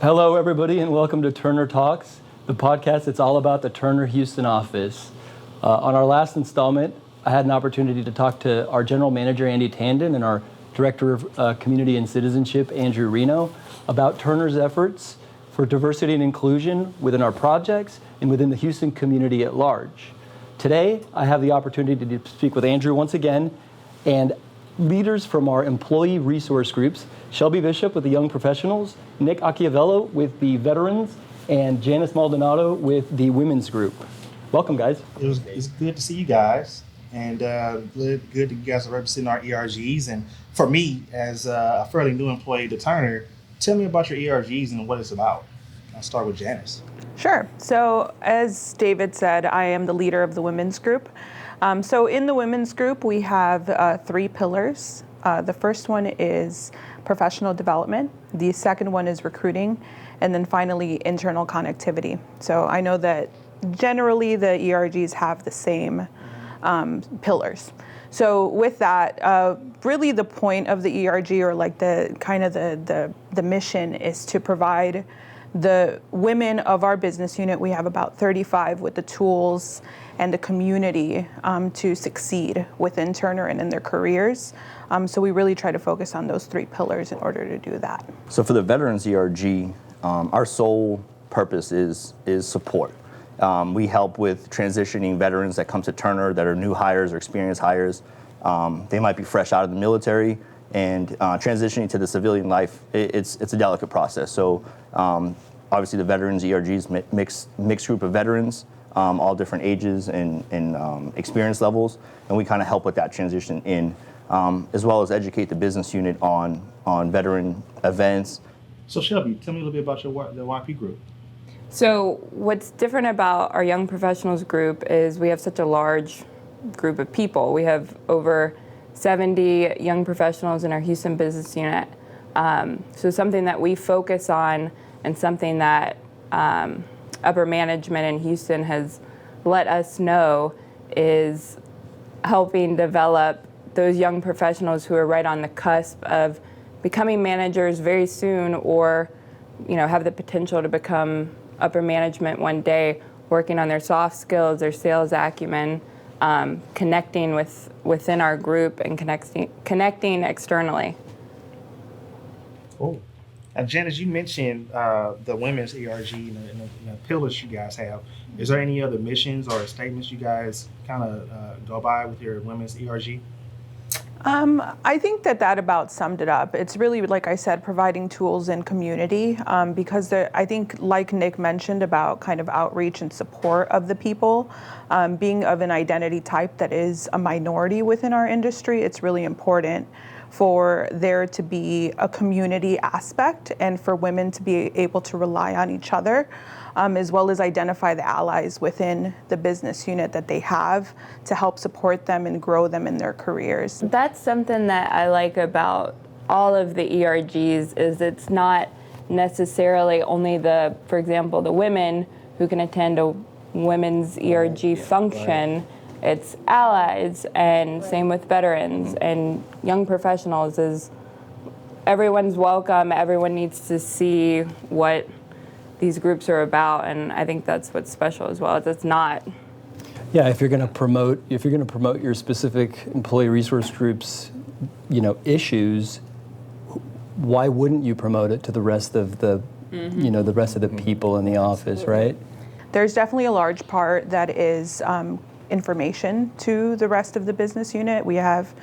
Hello, everybody, and welcome to Turner Talks, the podcast that's all about the Turner Houston office. On our last installment, I had an opportunity to talk to our general manager, Andy Tandon, and our director of community and citizenship, Andrew Reno, about Turner's efforts for diversity and inclusion within our projects and within the Houston community at large. Today, I have the opportunity to speak with Andrew once again and leaders from our employee resource groups, Shelby Bishop with the Young Professionals, Nick Iacoviello with the Veterans, and Janis Maldonado with the Women's Group. Welcome, guys. It's good to see you guys, and good that you guys are representing our ERGs. And for me, as a fairly new employee to Turner, tell me about your ERGs and what it's about. I'll start with Janis. Sure. So as David said, I am the leader of the Women's Group. So in the Women's Group, we have 3 pillars. The first one is professional development. The second one is recruiting. And then finally, internal connectivity. So I know that generally the ERGs have the same pillars. So with that, really the point of the ERG, or like the mission, is to provide the women of our business unit, we have about 35, with the tools and the community to succeed within Turner and in their careers. So we really try to focus on those 3 pillars in order to do that. So for the Veterans ERG, our sole purpose is support. We help with transitioning veterans that come to Turner that are new hires or experienced hires. They might be fresh out of the military, and transitioning to the civilian life, it's a delicate process. So obviously the Veterans ERGs mixed group of veterans, all different ages and experience levels, and we kind of help with that transition in, as well as educate the business unit on veteran events. So Shelby, tell me a little bit about the YP group. So what's different about our Young Professionals group is we have such a large group of people. We have over 70 young professionals in our Houston business unit. So something that we focus on, and something that upper management in Houston has let us know, is helping develop those young professionals who are right on the cusp of becoming managers very soon, or have the potential to become upper management one day, working on their soft skills, their sales acumen, connecting within our group, and connecting externally. Cool. And Janis, you mentioned the women's ERG and the pillars you guys have. Is there any other missions or statements you guys kind of go by with your women's ERG? I think that about summed it up. It's really, like I said, providing tools and community, because I think, like Nick mentioned, about kind of outreach and support of the people, being of an identity type that is a minority within our industry, it's really important for there to be a community aspect, and for women to be able to rely on each other, as well as identify the allies within the business unit that they have to help support them and grow them in their careers. That's something that I like about all of the ERGs, is it's not necessarily only for example, the women who can attend a women's ERG function. Right. It's allies, and same with veterans and young professionals. Is everyone's welcome. Everyone needs to see what these groups are about, and I think that's what's special as well. It's not. Yeah, if you're going to promote your specific employee resource groups, issues, why wouldn't you promote it to the rest of the, the rest of the people in the office, Absolutely. Right? There's definitely a large part that is information to the rest of the business unit. We have,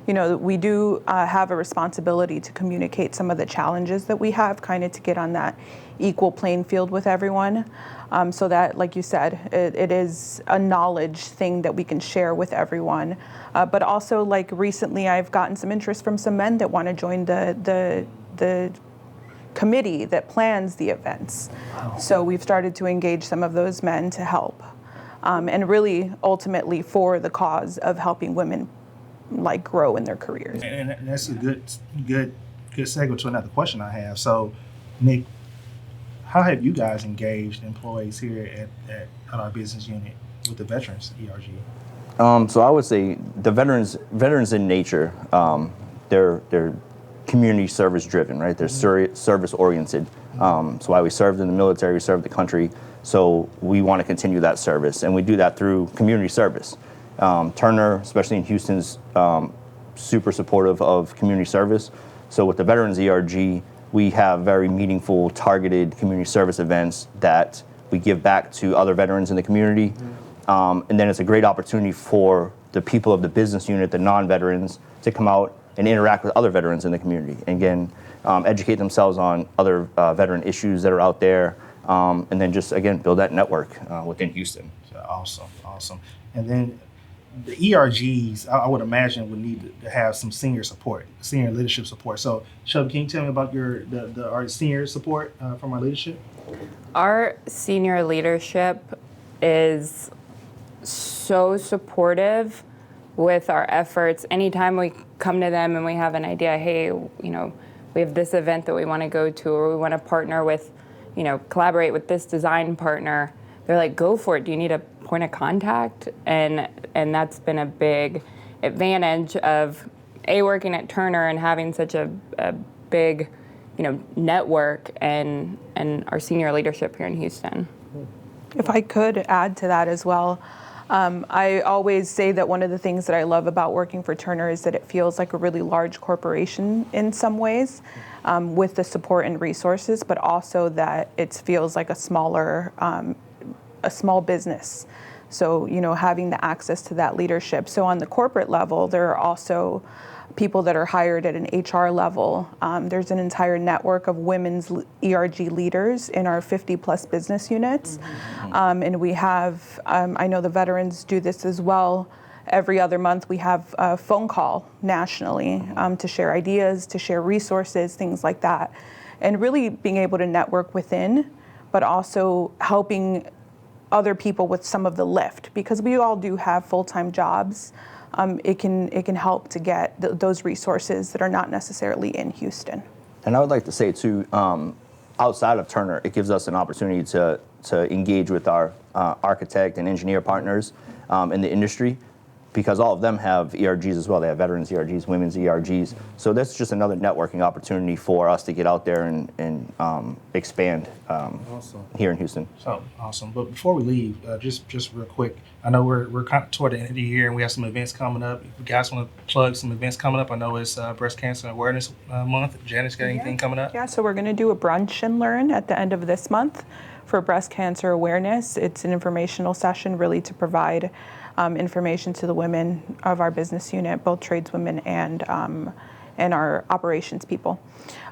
we do have a responsibility to communicate some of the challenges that we have, kind of to get on that equal playing field with everyone. So that, like you said, it is a knowledge thing that we can share with everyone. But also, like recently, I've gotten some interest from some men that want to join the committee that plans the events. Wow. So we've started to engage some of those men to help. And really, ultimately, for the cause of helping women grow in their careers. And that's a good segue to another question I have. So, Nick, how have you guys engaged employees here at our business unit with the Veterans ERG? So I would say the veterans in nature, they're community service driven, right? They're service oriented. So while we served in the military, we served the country. So we want to continue that service, and we do that through community service. Turner, especially in Houston's super supportive of community service. So with the Veterans ERG, we have very meaningful, targeted community service events that we give back to other veterans in the community. And then it's a great opportunity for the people of the business unit, the non-veterans, to come out and interact with other veterans in the community. And again, educate themselves on other veteran issues that are out there, and then just, again, build that network within Houston. So awesome. And then the ERGs, I would imagine, would need to have some senior leadership support. So, Shelby, can you tell me about our senior support from our leadership? Our senior leadership is so supportive with our efforts. Anytime we come to them and we have an idea, hey, we have this event that we want to go to, or we want to partner with, collaborate with this design partner, they're like, go for it. Do you need a point of contact? And that's been a big advantage of working at Turner and having such a big, network and our senior leadership here in Houston. If I could add to that as well, I always say that one of the things that I love about working for Turner is that it feels like a really large corporation in some ways, with the support and resources, but also that it feels like a small business. So, having the access to that leadership. So on the corporate level, there are also people that are hired at an HR level. There's an entire network of women's ERG leaders in our 50-plus business units. And we have, I know the veterans do this as well. Every other month, we have a phone call nationally to share ideas, to share resources, things like that. And really being able to network within, but also helping other people with some of the lift, because we all do have full-time jobs. It can help to get those resources that are not necessarily in Houston. And I would like to say too, outside of Turner, it gives us an opportunity to engage with our architect and engineer partners in the industry, because all of them have ERGs as well. They have veterans ERGs, women's ERGs. So that's just another networking opportunity for us to get out there and expand here in Houston. So awesome. But before we leave, just real quick, I know we're kind of toward the end of the year and we have some events coming up. If you guys want to plug some events coming up, I know it's Breast Cancer Awareness Month. Janis, got anything coming up? Yeah, so we're going to do a brunch and learn at the end of this month for breast cancer awareness. It's an informational session really to provide information to the women of our business unit, both tradeswomen and our operations people.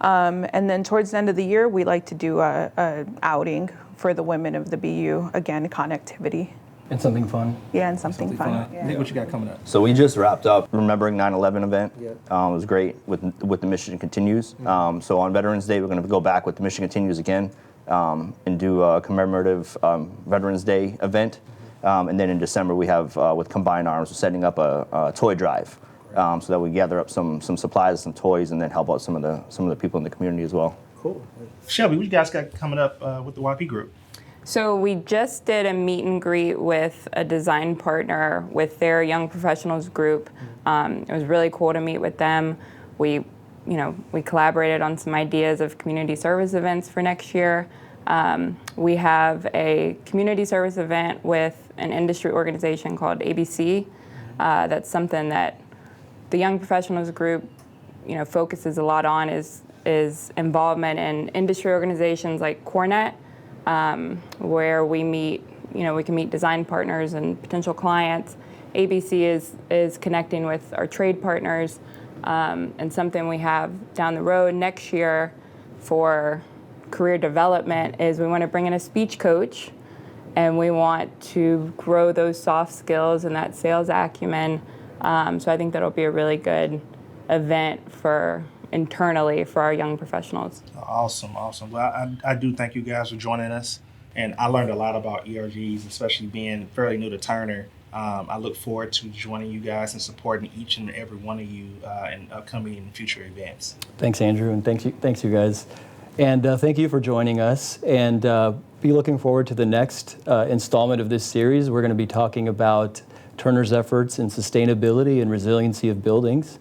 And then towards the end of the year, we like to do a outing for the women of the BU, again, connectivity. And something fun. Yeah, and something fun. Yeah. Nick, what you got coming up? So we just wrapped up Remembering 9/11 event. It was great with the Mission Continues. So on Veterans Day, we're going to go back with the Mission Continues again and do a commemorative Veterans Day event. And then in December, we have, with Combined Arms, we're setting up a toy drive so that we gather up some supplies, some toys, and then help out some of the people in the community as well. Cool. Shelby, what you guys got coming up with the YP group? So we just did a meet and greet with a design partner with their young professionals group. It was really cool to meet with them. We collaborated on some ideas of community service events for next year. We have a community service event with an industry organization called ABC. That's something that the young professionals group, focuses a lot on is involvement in industry organizations like Cornet, where we meet, we can meet design partners and potential clients. ABC is connecting with our trade partners, and something we have down the road next year for career development is we want to bring in a speech coach, and we want to grow those soft skills and that sales acumen. So I think that'll be a really good event internally for our young professionals. Awesome. Well, I do thank you guys for joining us, and I learned a lot about ERGs, especially being fairly new to Turner. I look forward to joining you guys and supporting each and every one of you in upcoming and future events. Thanks, Andrew, and thanks you guys. And thank you for joining us, and be looking forward to the next installment of this series. We're going to be talking about Turner's efforts in sustainability and resiliency of buildings.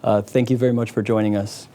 Thank you very much for joining us.